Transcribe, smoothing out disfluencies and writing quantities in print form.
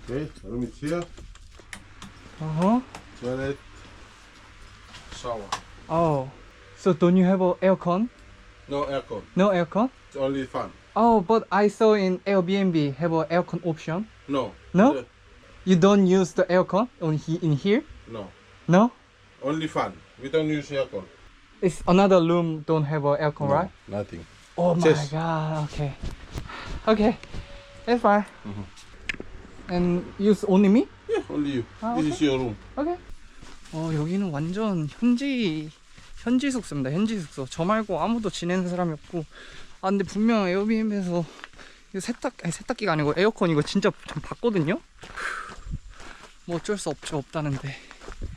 Okay, room is here. Uh-huh. Toilet, shower. Oh. So don't you have a aircon? No aircon. No aircon? It's only fan. Oh, but I saw in Airbnb have a aircon option. No. No? You don't use the aircon in here? No. No? Only fan. We don't use aircon. It's another room don't have a aircon, right? Nothing. Oh my Just- god. Okay. Okay. That's fine. And use only me? Yeah, only you. Ah, This is your room. 오케이. 여기는 완전 현지 숙소입니다. 현지 숙소. 저 말고 아무도 지내는 사람이 없고. 아 근데 분명 에어비앤비에서 이거 세탁기가 아니고 에어컨 이거 진짜 좀 봤거든요. 뭐 어쩔 수 없죠. 없다는데.